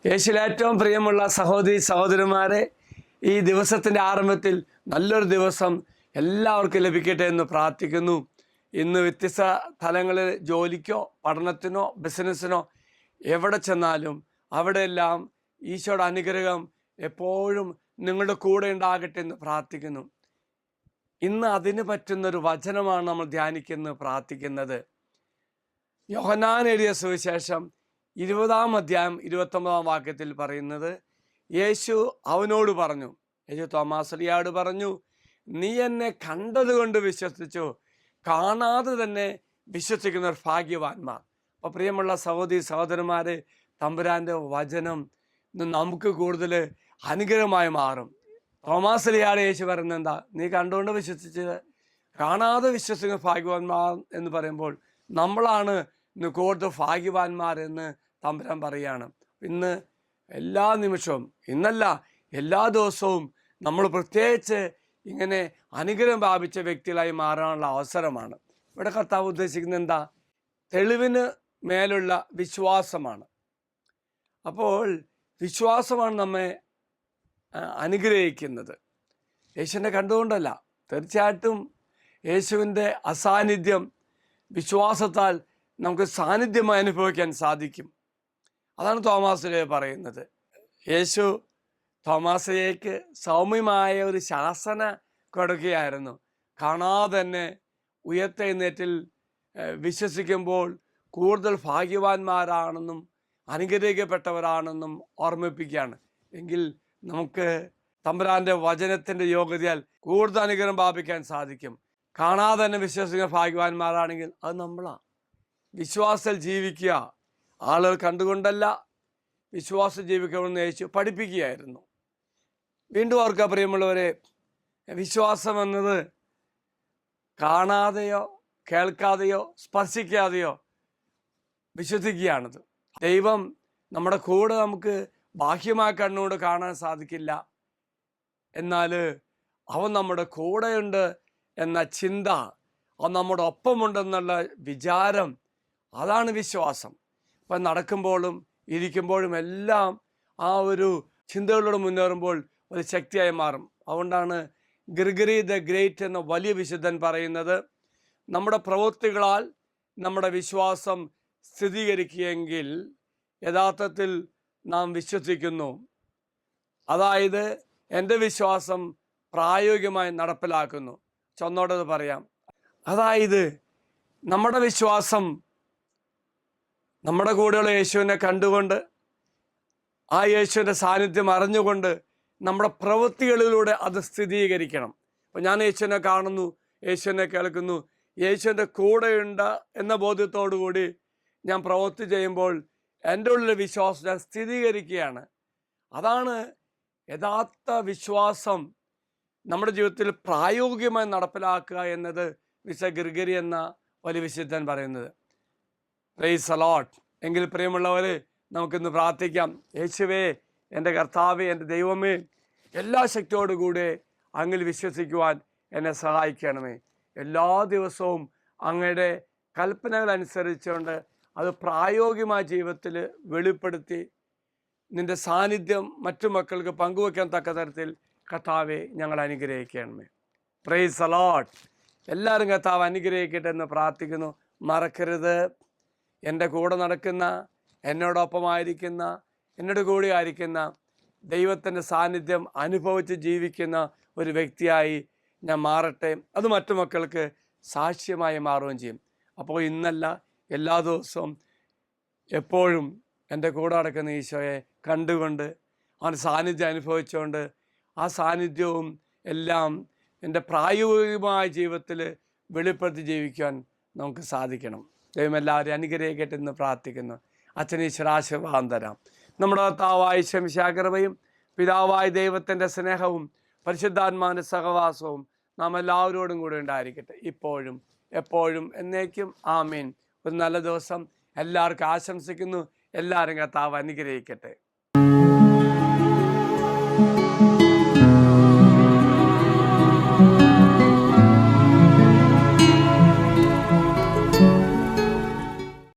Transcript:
യേശുവിൽ ഏറ്റവും പ്രിയമുള്ള സഹോദരി സഹോദരന്മാരെ, ഈ ദിവസത്തിൻ്റെ ആരംഭത്തിൽ നല്ലൊരു ദിവസം എല്ലാവർക്കും ലഭിക്കട്ടെ എന്ന് പ്രാർത്ഥിക്കുന്നു. ഇന്ന് വ്യത്യസ്ത തലങ്ങളിൽ ജോലിക്കോ പഠനത്തിനോ ബിസിനസ്സിനോ എവിടെ ചെന്നാലും അവിടെയെല്ലാം ഈശോയുടെ അനുഗ്രഹം എപ്പോഴും നിങ്ങളുടെ കൂടെ ഉണ്ടാകട്ടെ എന്ന് പ്രാർത്ഥിക്കുന്നു. ഇന്ന് അതിന് പറ്റുന്നൊരു വചനമാണ് നമ്മൾ ധ്യാനിക്കുന്നത്, പ്രാർത്ഥിക്കുന്നത്. യോഹന്നാൻ എഴുതിയ സുവിശേഷം 20-ാം അധ്യായം 29-ാം വാക്യത്തിൽ പറയുന്നത്, യേശു അവനോട് പറഞ്ഞു, യേശു തോമാസ്ലിയോട് പറഞ്ഞു, നീ എന്നെ കണ്ടതുകൊണ്ട് വിശ്വസിച്ചു, കാണാതെ തന്നെ വിശ്വസിക്കുന്നവർ ഭാഗ്യവാന്മാർ. അപ്പോൾ പ്രിയമുള്ള സഹോദരി സഹോദരന്മാരെ, തമ്പുരാൻ്റെ വചനം നമുക്ക് കൂടുതൽ അനുഗ്രഹമായി മാറും. തോമാസ്ലിയോട് യേശു പറയുന്നത് എന്താ? നീ കണ്ടുകൊണ്ട് വിശ്വസിച്ചത്, കാണാതെ വിശ്വസിക്കുന്ന ഭാഗ്യവാന്മാർ എന്ന് പറയുമ്പോൾ നമ്മളാണ് ഇന്ന് കൂടുതൽ ഭാഗ്യവാന്മാർ എന്ന് തമ്പുരാൻ പറയുകയാണ്. ഇന്ന് എല്ലാ നിമിഷവും, ഇന്നല്ല എല്ലാ ദിവസവും നമ്മൾ പ്രത്യേകിച്ച് ഇങ്ങനെ അനുഗ്രഹം പ്രാപിച്ച വ്യക്തികളായി മാറാനുള്ള അവസരമാണ്. ഇവിടെ കർത്താവ് ഉദ്ദേശിക്കുന്നത് എന്താ? തെളിവിന് മേലുള്ള വിശ്വാസമാണ്. അപ്പോൾ വിശ്വാസമാണ് നമ്മെ അനുഗ്രഹിക്കുന്നത്. യേശുവിനെ കണ്ടുകൊണ്ടല്ല, തീർച്ചയായിട്ടും യേശുവിൻ്റെ അസാന്നിധ്യം വിശ്വാസത്താൽ നമുക്ക് സാന്നിധ്യമായി അനുഭവിക്കാൻ സാധിക്കും. അതാണ് തോമാസ്ലിഹ പറയുന്നത്. യേശു തോമാസ്ലിഹയ്ക്ക് സൗമ്യമായ ഒരു ശാസന കൊടുക്കുകയായിരുന്നു. കാണാതെ തന്നെ ഉയർത്തെഴുന്നേറ്റിൽ വിശ്വസിക്കുമ്പോൾ കൂടുതൽ ഭാഗ്യവാന്മാരാണെന്നും അനുഗ്രഹിക്കപ്പെട്ടവരാണെന്നും ഓർമ്മിപ്പിക്കുകയാണ്. എങ്കിൽ നമുക്ക് തമ്പുരാൻ്റെ വചനത്തിൻ്റെ യോഗ്യതയാൽ കൂടുതൽ അനുഗ്രഹം പ്രാപിക്കാൻ സാധിക്കും. കാണാതെ തന്നെ വിശ്വസിക്കുന്ന ഭാഗ്യവാന്മാരാണെങ്കിൽ അത് നമ്മളാണ്. വിശ്വാസത്തിൽ ജീവിക്കുക, ആളുകൾ കണ്ടുകൊണ്ടല്ല, വിശ്വാസം ജീവിക്കണമെന്ന് യേശു പഠിപ്പിക്കുകയായിരുന്നു. വീണ്ടും ഓർക്കുക പ്രിയമുള്ളവരെ, വിശ്വാസം എന്നത് കാണാതെയോ കേൾക്കാതെയോ സ്പർശിക്കാതെയോ വിശ്വസിക്കുകയാണത്. ദൈവം നമ്മുടെ കൂടെ നമുക്ക് ബാഹ്യമായ കണ്ണുകൊണ്ട് കാണാൻ സാധിക്കില്ല, എന്നാൽ അവൻ നമ്മുടെ കൂടെയുണ്ട് എന്ന ചിന്ത, അവൻ നമ്മുടെ ഒപ്പമുണ്ടെന്നുള്ള വിചാരം, അതാണ് വിശ്വാസം. ഇപ്പം നടക്കുമ്പോഴും ഇരിക്കുമ്പോഴും എല്ലാം ആ ഒരു ചിന്തകളോട് മുന്നേറുമ്പോൾ ഒരു ശക്തിയായി മാറും. അതുകൊണ്ടാണ് ഗ്രിഗറി ദ ഗ്രേറ്റ് എന്ന വലിയ വിശുദ്ധൻ പറയുന്നത്, നമ്മുടെ പ്രവൃത്തികളാൽ നമ്മുടെ വിശ്വാസം സ്ഥിരീകരിക്കുകയെങ്കിൽ യഥാർത്ഥത്തിൽ നാം വിശ്വസിക്കുന്നു. അതായത് എൻ്റെ വിശ്വാസം പ്രായോഗികമായി നടപ്പിലാക്കുന്നു. ചൊന്നോടത് പറയാം. അതായത് നമ്മുടെ വിശ്വാസം നമ്മുടെ കൂടെയുള്ള യേശുവിനെ കണ്ടുകൊണ്ട്, ആ യേശുവിൻ്റെ സാന്നിധ്യം അറിഞ്ഞുകൊണ്ട് നമ്മുടെ പ്രവൃത്തികളിലൂടെ അത് സ്ഥിരീകരിക്കണം. അപ്പോൾ ഞാൻ യേശുവിനെ കാണുന്നു, യേശുവിനെ കേൾക്കുന്നു, യേശുവിൻ്റെ കൂടെയുണ്ട് എന്ന ബോധ്യത്തോടു കൂടി ഞാൻ പ്രവൃത്തി ചെയ്യുമ്പോൾ എൻ്റെ ഉള്ളിലെ വിശ്വാസം ഞാൻ സ്ഥിരീകരിക്കുകയാണ്. അതാണ് യഥാർത്ഥ വിശ്വാസം നമ്മുടെ ജീവിതത്തിൽ പ്രായോഗികമായി നടപ്പിലാക്കുക എന്നത് വിശുദ്ധ ഗ്രിഗറി എന്ന വലിയ വിശുദ്ധൻ പറയുന്നത്. Praise the Lord. എങ്കിൽ പ്രിയമുള്ളവരെ, നമുക്കിന്ന് പ്രാർത്ഥിക്കാം. യേശുവേ, എൻ്റെ കർത്താവേ, എൻ്റെ ദൈവമേ, എല്ലാ ശക്തിയോടുകൂടെ അങ്ങിൽ വിശ്വസിക്കുവാൻ എന്നെ സഹായിക്കണമേ. എല്ലാ ദിവസവും അങ്ങയുടെ കൽപ്പനകൾ അനുസരിച്ചുകൊണ്ട് അത് പ്രായോഗികമായ ജീവിതത്തിൽ വെളിപ്പെടുത്തി നിൻ്റെ സാന്നിധ്യം മറ്റു മക്കൾക്ക് പങ്കുവെക്കാൻ തക്ക തരത്തിൽ കർത്താവെ ഞങ്ങൾ അനുഗ്രഹിക്കണമേ. Praise the Lord. എല്ലാവരും കർത്താവ് അനുഗ്രഹിക്കട്ടെ എന്ന് പ്രാർത്ഥിക്കുന്നു. മറക്കരുത്, എൻ്റെ കൂടെ നടക്കുന്ന, എന്നോടൊപ്പമായിരിക്കുന്ന, എന്നോട് കൂടെ ആയിരിക്കുന്ന ദൈവത്തിൻ്റെ സാന്നിധ്യം അനുഭവിച്ച് ജീവിക്കുന്ന ഒരു വ്യക്തിയായി ഞാൻ മാറട്ടെ. അത് മറ്റു മക്കൾക്ക് സാക്ഷ്യമായി മാറുകയും ചെയ്യും. അപ്പോൾ ഇന്നല്ല, എല്ലാ ദിവസവും എപ്പോഴും എൻ്റെ കൂടെ നടക്കുന്ന ഈശോയെ കണ്ടുകൊണ്ട് അവൻ സാന്നിധ്യം അനുഭവിച്ചുകൊണ്ട് ആ സാന്നിധ്യവും എല്ലാം എൻ്റെ പ്രായോഗികമായ ജീവിതത്തിൽ വെളിപ്പെടുത്തി ജീവിക്കാൻ നമുക്ക് സാധിക്കണം. ദൈവം എല്ലാവരും അനുഗ്രഹിക്കട്ടെ എന്ന് പ്രാർത്ഥിക്കുന്നു. അച്ഛനീശ്വരാശീർവാദം തരാം. നമ്മുടെ കർത്താവായ ശംശാകൃപയും പിതാവായ ദൈവത്തിൻ്റെ സ്നേഹവും പരിശുദ്ധാത്മാവിൻ്റെ സഹവാസവും നാം എല്ലാവരോടും കൂടെ ഉണ്ടായിരിക്കട്ടെ, ഇപ്പോഴും എപ്പോഴും എന്നേക്കും. ആമീൻ. ഒരു നല്ല ദിവസം എല്ലാവർക്കും ആശംസിക്കുന്നു. എല്ലാവരും കർത്താവ് അനുഗ്രഹിക്കട്ടെ.